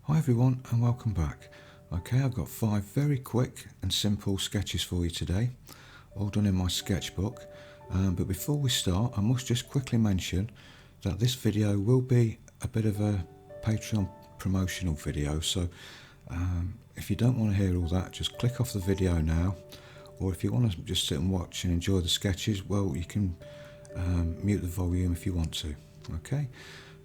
Hi everyone and welcome back. Okay, I've got 5 very quick and simple sketches for you today, all done in my sketchbook. But before we start, I must just quickly mention that this video will be a bit of a Patreon promotional video, so if you don't want to hear all that, just click off the video now, or if you want to just sit and watch and enjoy the sketches, well, you can mute the volume if you want to. Okay,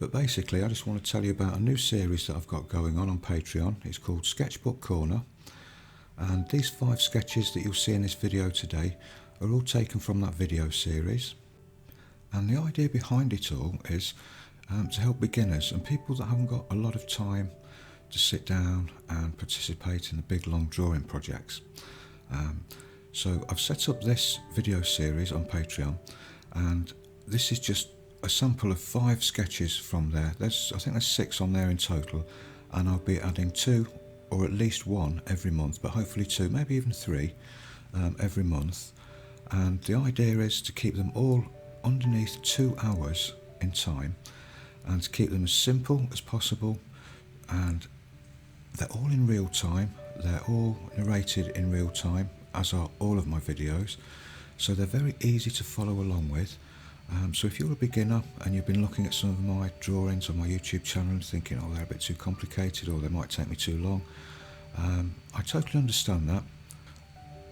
but basically I just want to tell you about a new series that I've got going on Patreon. It's called Sketchbook Corner, and these 5 sketches that you'll see in this video today are all taken from that video series. And the idea behind it all is to help beginners and people that haven't got a lot of time to sit down and participate in the big long drawing projects. So I've set up this video series on Patreon, and this is just a sample of 5 sketches from there. I think there's 6 on there in total, and I'll be adding 2 or at least 1 every month, but hopefully 2, maybe even 3 every month. And the idea is to keep them all underneath 2 hours in time, and to keep them as simple as possible, and they're all in real time. They're all narrated in real time, as are all of my videos, so they're very easy to follow along with. So if you're a beginner and you've been looking at some of my drawings on my YouTube channel and thinking, oh, they're a bit too complicated or they might take me too long, I totally understand that.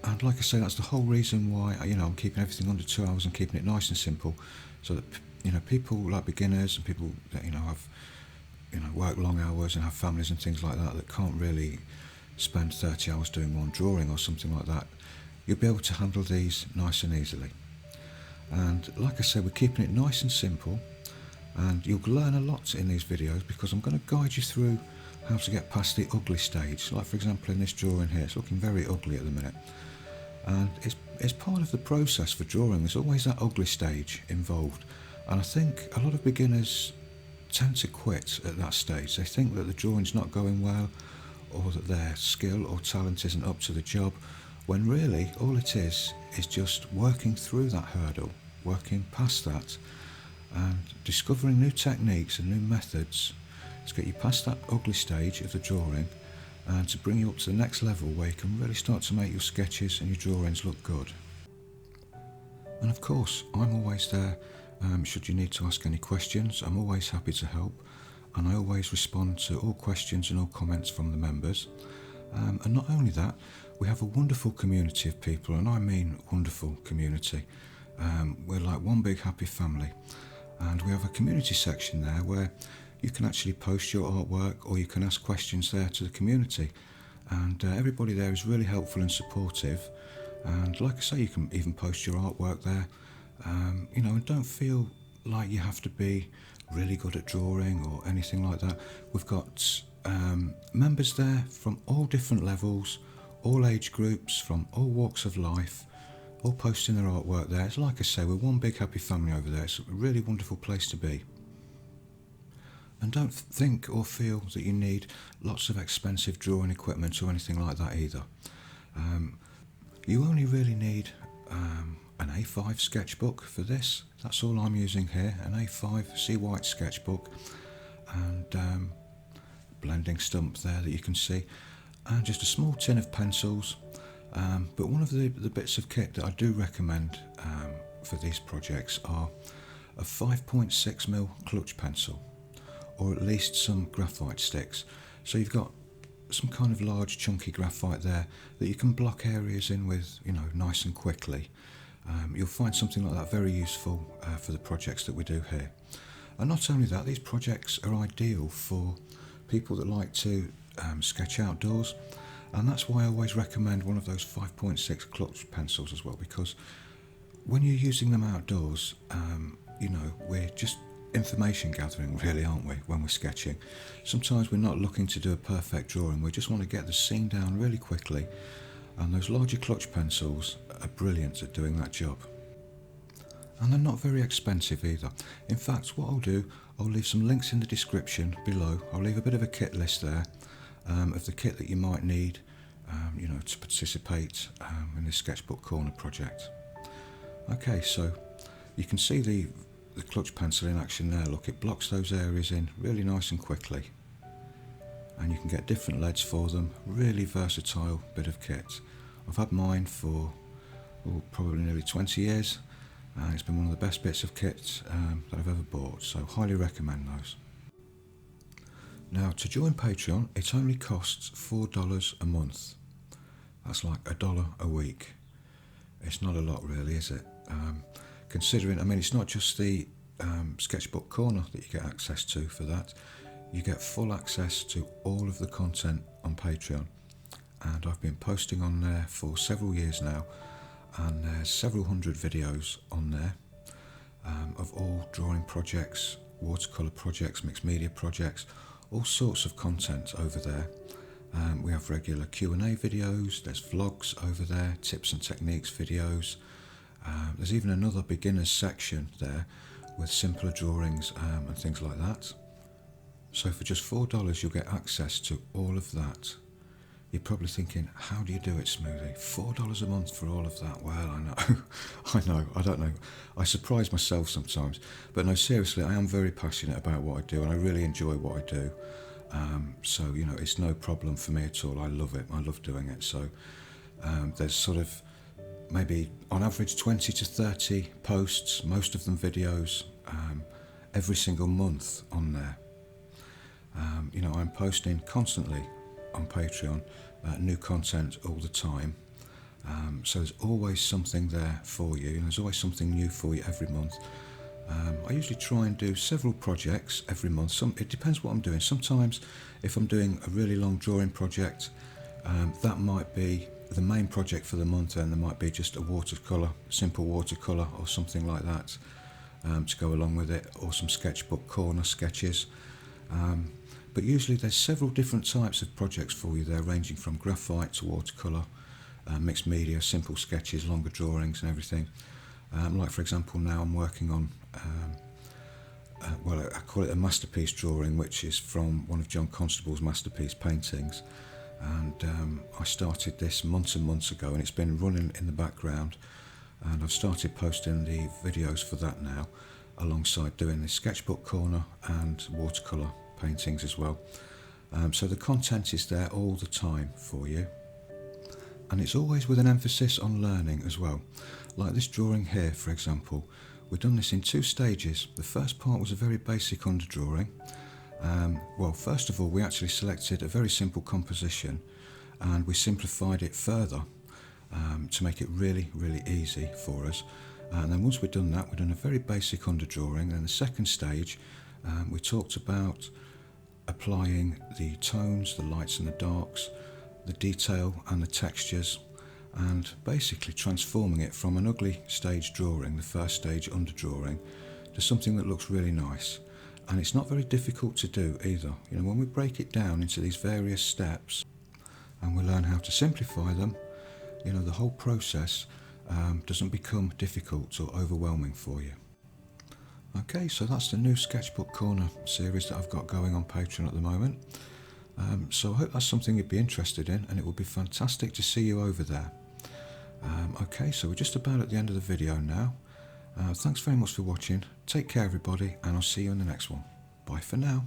And like I say, that's the whole reason why I'm keeping everything under 2 hours and keeping it nice and simple, so that people like beginners and people that have work long hours and have families and things like that can't really spend 30 hours doing one drawing or something like that, you'll be able to handle these nice and easily. And like I said, we're keeping it nice and simple, and you'll learn a lot in these videos because I'm going to guide you through how to get past the ugly stage. Like for example in this drawing here, it's looking very ugly at the minute, and it's part of the process for drawing. There's always that ugly stage involved, and I think a lot of beginners tend to quit at that stage. They think that the drawing's not going well, or that their skill or talent isn't up to the job, when really all it is just working through that hurdle, working past that, and discovering new techniques and new methods to get you past that ugly stage of the drawing, and to bring you up to the next level where you can really start to make your sketches and your drawings look good. And of course, I'm always there should you need to ask any questions. I'm always happy to help, and I always respond to all questions and all comments from the members. And not only that, we have a wonderful community of people, and I mean wonderful community. We're like one big happy family, and we have a community section there where you can actually post your artwork, or you can ask questions there to the community, and everybody there is really helpful and supportive. And like I say, you can even post your artwork there, and don't feel like you have to be really good at drawing or anything like that. We've got members there from all different levels, all age groups, from all walks of life, all posting their artwork there. It's like I say, we're one big happy family over there. It's a really wonderful place to be. And don't think or feel that you need lots of expensive drawing equipment or anything like that either. You only really need an A5 sketchbook for this. That's all I'm using here, an A5 C White sketchbook, and blending stump there that you can see, and just a small tin of pencils. But one of the bits of kit that I do recommend for these projects are a 5.6mm clutch pencil, or at least some graphite sticks. So you've got some kind of large chunky graphite there that you can block areas in with, nice and quickly. You'll find something like that very useful for the projects that we do here. And not only that, these projects are ideal for people that like to sketch outdoors, and that's why I always recommend one of those 5.6 clutch pencils as well, because when you're using them outdoors, we're just information gathering really, aren't we, when we're sketching. Sometimes we're not looking to do a perfect drawing, we just want to get the scene down really quickly, and those larger clutch pencils are brilliant at doing that job. And they're not very expensive either. In fact, what I'll do, I'll leave some links in the description below. I'll leave a bit of a kit list there of the kit that you might need to participate in this Sketchbook Corner project. Okay, so you can see the clutch pencil in action there. Look, it blocks those areas in really nice and quickly. and you can get different leads for them. Really versatile bit of kit. I've had mine for probably nearly 20 years, and it's been one of the best bits of kit that I've ever bought, so highly recommend those. Now, to join Patreon, it only costs $4 a month. That's like $1 a week. It's not a lot really, is it? Considering, I mean, it's not just the sketchbook corner that you get access to for that. You get full access to all of the content on Patreon, and I've been posting on there for several years now, and there's several hundred videos on there of all drawing projects, watercolour projects, mixed media projects, all sorts of content over there. We have regular Q&A videos, there's vlogs over there, tips and techniques videos. There's even another beginners section there with simpler drawings and things like that. So for just $4 you'll get access to all of that. You're probably thinking, how do you do it, Smoothie? $4 a month for all of that? Well, I know, I don't know. I surprise myself sometimes. But no, seriously, I am very passionate about what I do, and I really enjoy what I do. So, you know, it's no problem for me at all. I love it. I love doing it. So there's sort of maybe on average 20 to 30 posts, most of them videos, every single month on there. You know, I'm posting constantly on Patreon, new content all the time. So there's always something there for you, and there's always something new for you every month. I usually try and do several projects every month. It depends what I'm doing. Sometimes if I'm doing a really long drawing project, that might be the main project for the month, and there might be just a watercolour, simple watercolour or something like that to go along with it, or some sketchbook corner sketches. But usually there's several different types of projects for you there, ranging from graphite to watercolour, mixed media, simple sketches, longer drawings and everything. Like for example, now I'm working on, well, I call it a masterpiece drawing, which is from one of John Constable's masterpiece paintings. And I started this months and months ago, and it's been running in the background. And I've started posting the videos for that now, alongside doing the sketchbook corner and watercolour paintings as well. So the content is there all the time for you, and it's always with an emphasis on learning as well. Like this drawing here, for example, we've done this in 2 stages. The first part was a very basic underdrawing. Well, first of all, we actually selected a very simple composition, and we simplified it further to make it really, really easy for us. And then once we've done that, we've done a very basic underdrawing. And the second stage, we talked about applying the tones, the lights and the darks, the detail and the textures, and basically transforming it from an ugly stage drawing, the first stage underdrawing, to something that looks really nice. And it's not very difficult to do either. You know, when we break it down into these various steps and we learn how to simplify them, you know, the whole process doesn't become difficult or overwhelming for you. Okay, so that's the new Sketchbook Corner series that I've got going on Patreon at the moment. So I hope that's something you'd be interested in, and it would be fantastic to see you over there. Okay, so we're just about at the end of the video now. Thanks very much for watching. Take care, everybody, and I'll see you in the next one. Bye for now.